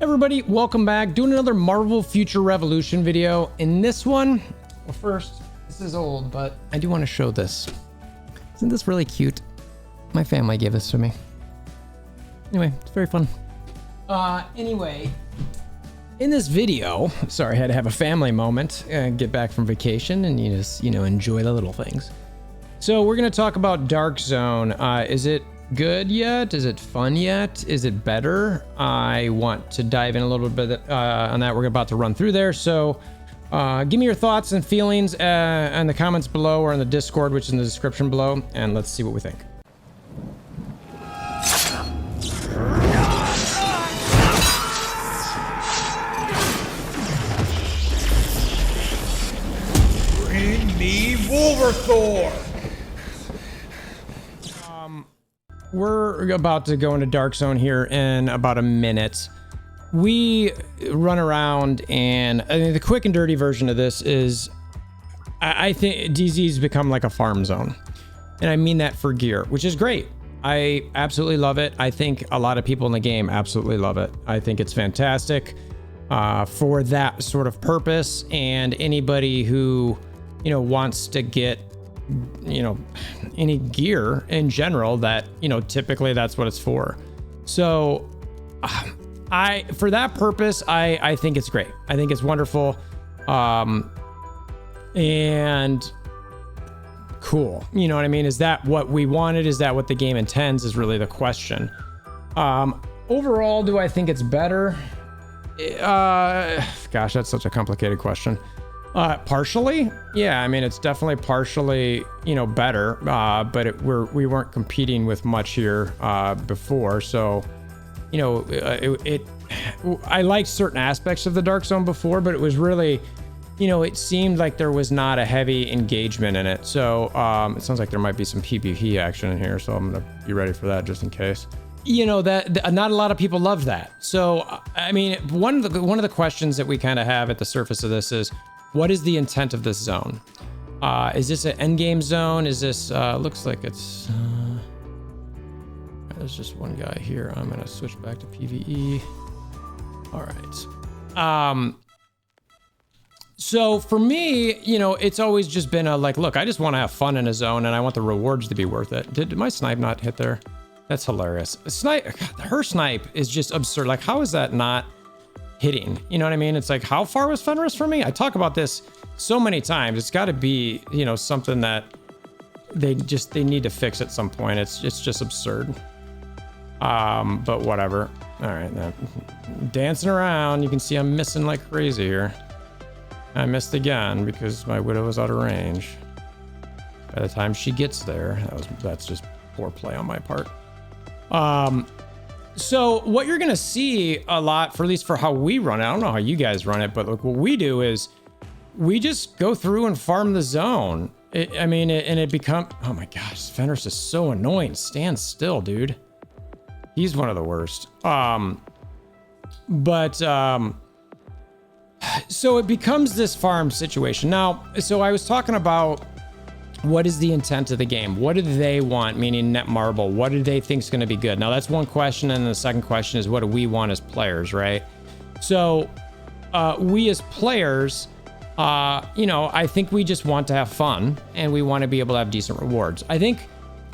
Everybody, welcome back. Doing another Marvel Future Revolution video. In this one, well, first, this is old, but I do want to show this. Isn't this really cute? My family gave this to me. Anyway, it's very fun. Anyway, in this video, sorry, I had to have a family moment, get back from vacation and you just, enjoy the little things. So we're going to talk about Dark Zone. Is it good yet? Is it fun yet? Is it better? I want to dive in a little bit on that. We're about to run through there. So give me your thoughts and feelings in the comments below or in the Discord, which is in the description below, and let's see what we think. Bring me WolverThor! We're about to go into Dark Zone here in about a minute. We run around, and I mean, the quick and dirty version of this is, I think DZ's become like a farm zone. And I mean that for gear, which is great. I absolutely love it. I think a lot of people in the game absolutely love it. I think it's fantastic for that sort of purpose. And anybody who, wants to get any gear in general that, typically that's what it's for. So for that purpose, I think it's great. I think it's wonderful. And cool. You know what I mean? Is that what we wanted? Is that what the game intends is really the question. Overall, do I think it's better? Gosh, that's such a complicated question. Partially, yeah. I mean, it's definitely partially, better. But we weren't competing with much here before, so I liked certain aspects of the Dark Zone before, but it was really, it seemed like there was not a heavy engagement in it. So it sounds like there might be some PvP action in here, so I'm gonna be ready for that just in case. That not a lot of people love that. So I mean, one of the questions that we kind of have at the surface of this is, what is the intent of this zone? Is this an endgame zone? Is this, looks like it's, there's just one guy here. I'm gonna switch back to PvE. All right. So for me, it's always just been a look, I just want to have fun in a zone and I want the rewards to be worth it. Did my snipe not hit there? That's hilarious. Her snipe is just absurd. Like, how is that not hitting? You know what I mean? It's like, how far was Fenris from me? I talk about this so many times. It's got to be, something that they need to fix at some point. It's just absurd. But whatever. All right, now dancing around. You can see I'm missing like crazy here. I missed again because my widow was out of range. By the time she gets there, that's just poor play on my part. So what you're going to see a lot, for at least for how we run it, I don't know how you guys run it, but look, what we do is we just go through and farm the zone. It becomes, oh my gosh, Fenris is so annoying. Stand still, dude. He's one of the worst. So it becomes this farm situation. Now, so I was talking about, what is the intent of the game? What do they want, meaning Netmarble? What do they think is going to be good? Now, that's one question. And the second question is, what do we want as players, right? So we as players, I think we just want to have fun and we want to be able to have decent rewards. I think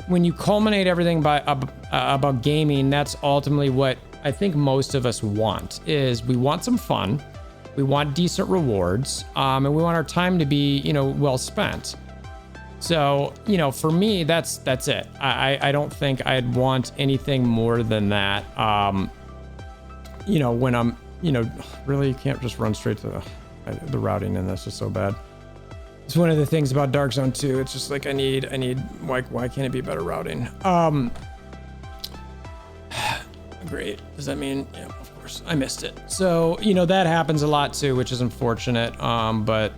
when you culminate everything about gaming, that's ultimately what I think most of us want, is we want some fun, we want decent rewards, and we want our time to be, well spent. So, for me, that's it. I don't think I'd want anything more than that. When I'm, really, you can't just run straight to the routing in this is so bad. It's one of the things about Dark Zone 2. It's just like, I need, why can't it be better routing? Great. Does that mean, yeah, of course, I missed it. So, that happens a lot too, which is unfortunate. But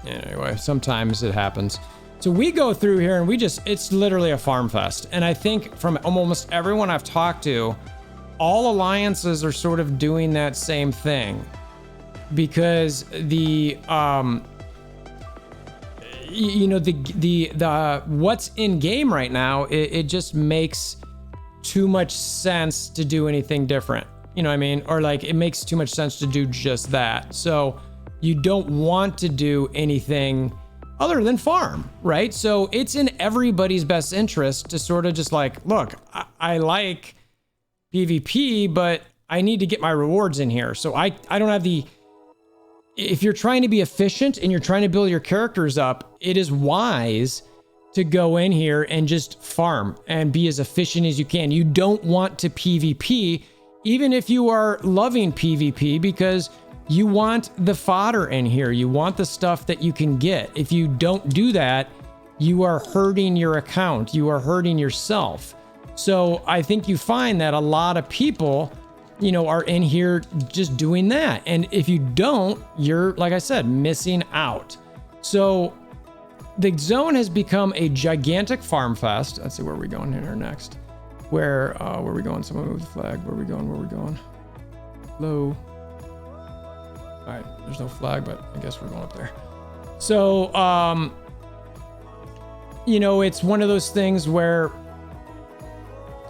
anyway, sometimes it happens. So we go through here and it's literally a farm fest. And I think from almost everyone I've talked to, all alliances are sort of doing that same thing, because the what's in game right now, it just makes too much sense to do anything different. You know what I mean? Or like it makes too much sense to do just that. So you don't want to do anything other than farm, right? So it's in everybody's best interest to sort of just like, look, I like PvP, but I need to get my rewards in here. So I don't have the, if you're trying to be efficient and you're trying to build your characters up, it is wise to go in here and just farm and be as efficient as you can. You don't want to PvP, even if you are loving PvP, because you want the fodder in here. You want the stuff that you can get. If you don't do that, you are hurting your account. You are hurting yourself. So I think you find that a lot of people, you know, are in here just doing that. And if you don't, you're, like I said, missing out. So the zone has become a gigantic farm fest. Let's see where we're going here next. Where are we going? Someone move the flag. Where are we going? Where are we going? Low. All right, there's no flag, but I guess we're going up there. So, you know, it's one of those things where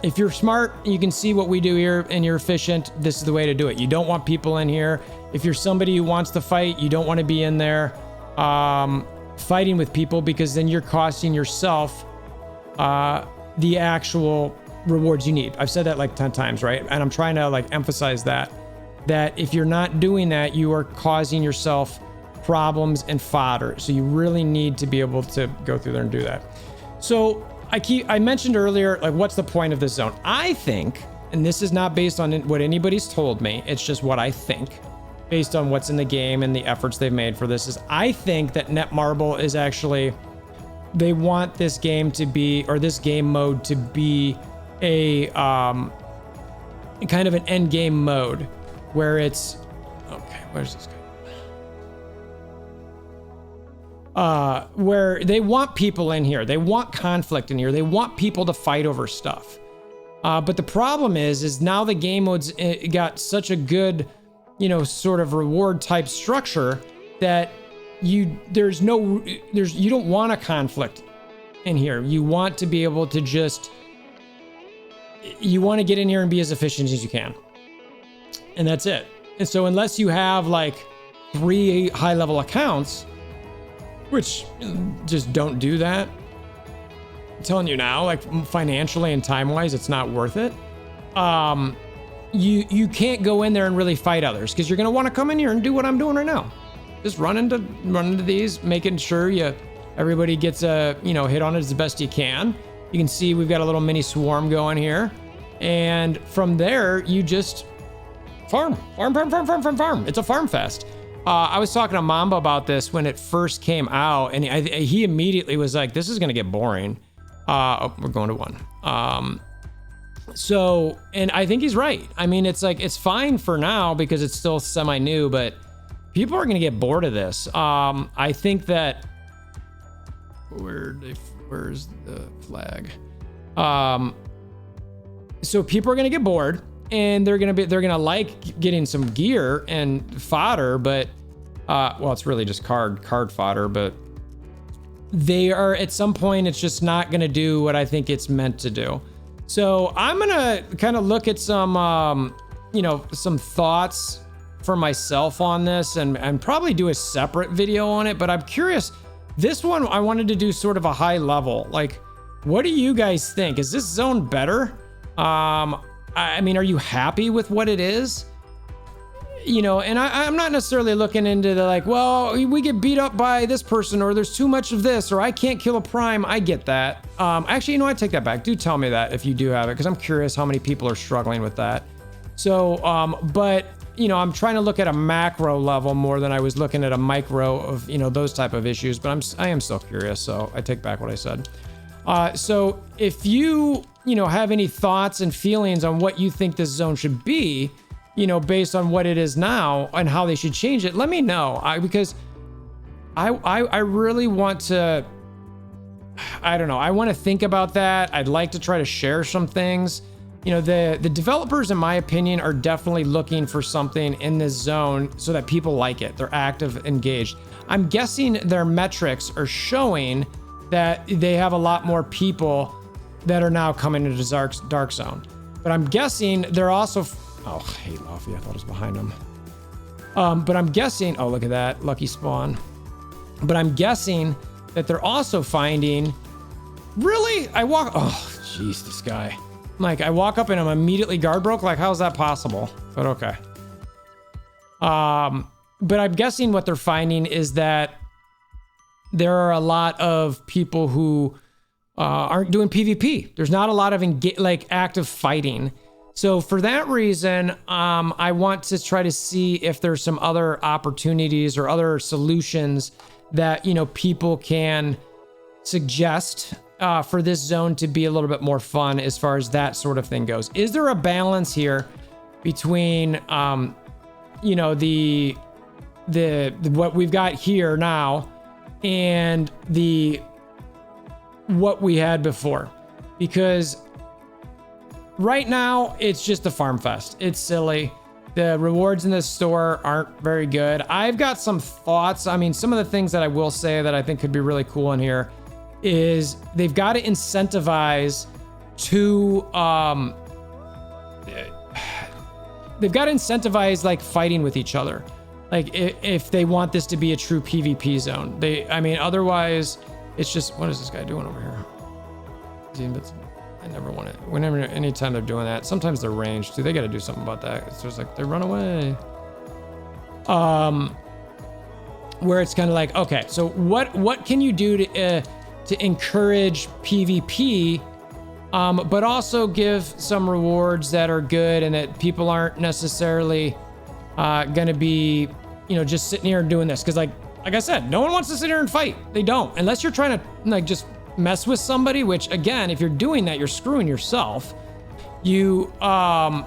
if you're smart, you can see what we do here and you're efficient, this is the way to do it. You don't want people in here. If you're somebody who wants to fight, you don't want to be in there fighting with people, because then you're costing yourself the actual rewards you need. I've said that like 10 times, right? And I'm trying to like emphasize that if you're not doing that, you are causing yourself problems and fodder. So you really need to be able to go through there and do that. So I mentioned earlier, like, what's the point of this zone? I think, and this is not based on what anybody's told me, it's just what I think, based on what's in the game and the efforts they've made for this, is I think that Netmarble is actually, they want this game to be, or this game mode to be a kind of an end game mode where it's, okay, where's this guy? Where they want people in here. They want conflict in here. They want people to fight over stuff. But the problem is now the game mode's got such a good, you know, sort of reward type structure that you don't want a conflict in here. You want to be able to just, you want to get in here and be as efficient as you can. And that's it. And so unless you have like 3 high level accounts, which just don't do that, I'm telling you now, like financially and time wise, it's not worth it. You can't go in there and really fight others, because you're going to want to come in here and do what I'm doing right now. Just run into these, making sure everybody gets a, you know, hit on it as the best you can. You can see we've got a little mini swarm going here. And from there, you just farm. It's a farm fest. I was talking to Mamba about this when it first came out, and he immediately was like, this is going to get boring. We're going to 1. So, and I think he's right. I mean, it's like, it's fine for now because it's still semi-new, but people are going to get bored of this. I think that, where's the flag? So people are going to get bored, and they're going to like getting some gear and fodder, but, well, it's really just card fodder, but they are, at some point, it's just not going to do what I think it's meant to do. So I'm going to kind of look at some, you know, some thoughts for myself on this, and probably do a separate video on it, but I'm curious. This one, I wanted to do sort of a high level. Like, what do you guys think? Is this zone better? I mean, are you happy with what it is? You know, and I'm not necessarily looking into the like, well, we get beat up by this person, or there's too much of this, or I can't kill a prime. I get that. Actually, you know, I take that back. Do tell me that if you do have it, because I'm curious how many people are struggling with that. So, but, you know, I'm trying to look at a macro level more than I was looking at a micro of, you know, those type of issues, but I am still curious. So I take back what I said. So if you know, have any thoughts and feelings on what you think this zone should be, you know, based on what it is now and how they should change it, let me know. Because I really want to, I don't know, I want to think about that. I'd like to try to share some things. You know, the developers, in my opinion, are definitely looking for something in this zone so that people like it. They're active, engaged. I'm guessing their metrics are showing that they have a lot more people that are now coming into Dark Zone. But I'm guessing they're also Oh, hey, Luffy. I thought it was behind him. But I'm guessing, oh, look at that. Lucky spawn. But I'm guessing that they're also finding, really? Oh, jeez, this guy. Like, I walk up and I'm immediately guard broke. Like, how's that possible? But okay. But I'm guessing what they're finding is that there are a lot of people who aren't doing PvP. There's not a lot of active fighting. So for that reason, I want to try to see if there's some other opportunities or other solutions that, you know, people can suggest for this zone to be a little bit more fun as far as that sort of thing goes. Is there a balance here between, you know, the what we've got here now and what we had before? Because right now it's just a farm fest. It's silly. The rewards in this store aren't very good. I've got some thoughts. I mean, some of the things that I will say that I think could be really cool in here is they've got to incentivize like fighting with each other. Like if they want this to be a true PvP zone. I mean, otherwise it's just, what is this guy doing over here? I never want it. Anytime they're doing that, sometimes they're ranged too. They got to do something about that. It's just like they run away. Where it's kind of like, okay, so what can you do to encourage PvP, but also give some rewards that are good and that people aren't necessarily gonna be, you know, just sitting here and doing this. Because like I said, no one wants to sit here and fight. They don't, unless you're trying to like just mess with somebody, which again, if you're doing that, you're screwing yourself. You know,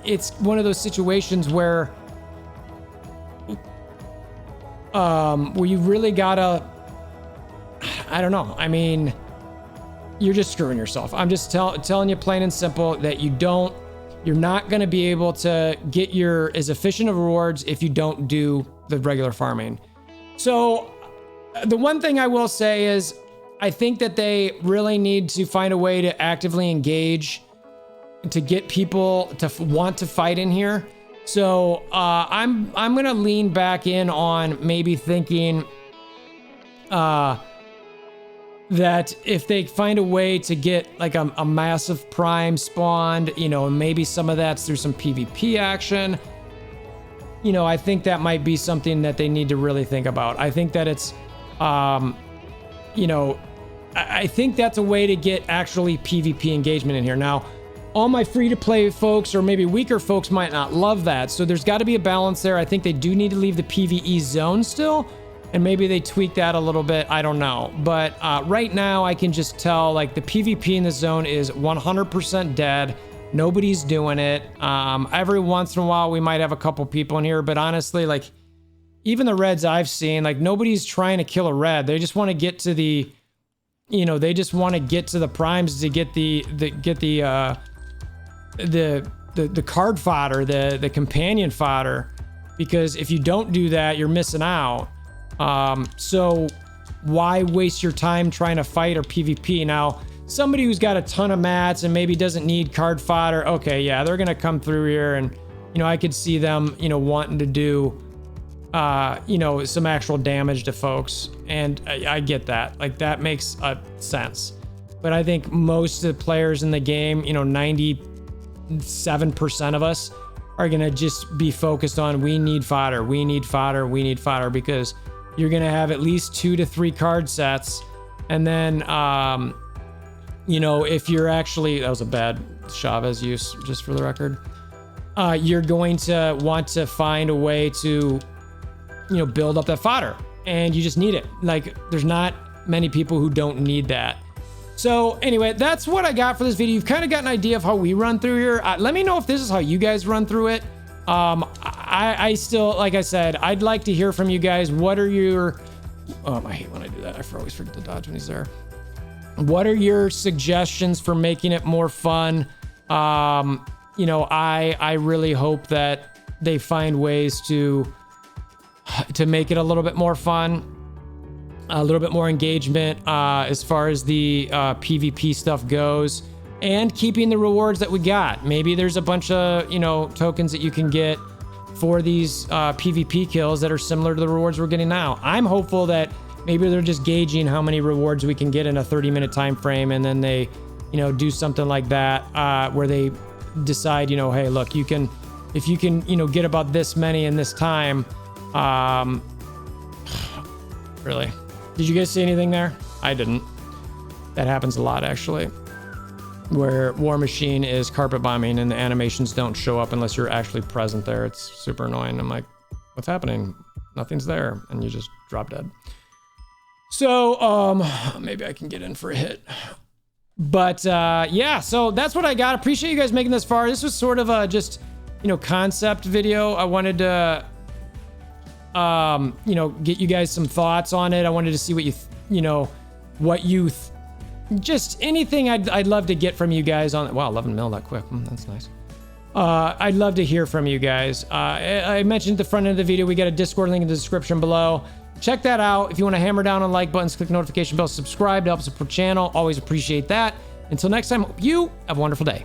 it's one of those situations where you really gotta, I don't know. I mean, you're just screwing yourself. I'm just telling you plain and simple that you're not going to be able to get as efficient of rewards if you don't do the regular farming. So the one thing I will say is I think that they really need to find a way to actively engage to get people to want to fight in here. So I'm going to lean back in on maybe thinking that if they find a way to get like a massive prime spawned, you know, maybe some of that's through some PvP action, you know, I think that might be something that they need to really think about. I think that it's, you know, I think that's a way to get actually PvP engagement in here. Now, all my free-to-play folks or maybe weaker folks might not love that. So there's got to be a balance there. I think they do need to leave the PvE zone still. And maybe they tweak that a little bit. I don't know. But right now, I can just tell like the PvP in the zone is 100% dead. Nobody's doing it. Every once in a while, we might have a couple people in here. But honestly, like even the reds I've seen, like nobody's trying to kill a red. They just want to get to the, you know, they just want to get to the primes to get the card fodder, the companion fodder. Because if you don't do that, you're missing out. So why waste your time trying to fight or PvP? Now, somebody who's got a ton of mats and maybe doesn't need card fodder, okay, yeah, they're gonna come through here and, you know, I could see them, you know, wanting to do, you know, some actual damage to folks. And I get that. Like, that makes sense. But I think most of the players in the game, you know, 97% of us are gonna just be focused on, we need fodder, we need fodder, we need fodder, because you're gonna have at least 2 to 3 card sets. And then, you know, if you're actually, that was a bad Chavez use, just for the record. You're going to want to find a way to, you know, build up that fodder, and you just need it. Like, there's not many people who don't need that. So anyway, that's what I got for this video. You've kind of got an idea of how we run through here. Let me know if this is how you guys run through it. I still, like I said, I'd like to hear from you guys. What are your, I hate when I do that. I always forget to dodge when he's there. What are your suggestions for making it more fun? You know, I really hope that they find ways to make it a little bit more fun, a little bit more engagement, as far as the PvP stuff goes. and keeping the rewards that we got. Maybe there's a bunch of, you know, tokens that you can get for these PvP kills that are similar to the rewards we're getting now. I'm hopeful that maybe they're just gauging how many rewards we can get in a 30-minute time frame, and then they, you know, do something like that where they decide, you know, hey, look, you can, if you can, you know, get about this many in this time. Really? Did you guys see anything there? I didn't. That happens a lot, actually, where War Machine is carpet bombing and the animations don't show up unless you're actually present there. It's super annoying. I'm like, what's happening? Nothing's there. And you just drop dead. So, maybe I can get in for a hit. But, yeah, so that's what I got. Appreciate you guys making this far. This was sort of a just, you know, concept video. I wanted to, you know, get you guys some thoughts on it. I wanted to see what you know, what you, just anything I'd love to get from you guys on it. Wow, 11 mil that quick. That's nice. I'd love to hear from you guys. I mentioned at the front end of the video, we got a Discord link in the description below. Check that out. If you want to hammer down on like buttons, click notification bell, subscribe to help support the channel. Always appreciate that. Until next time, hope you have a wonderful day.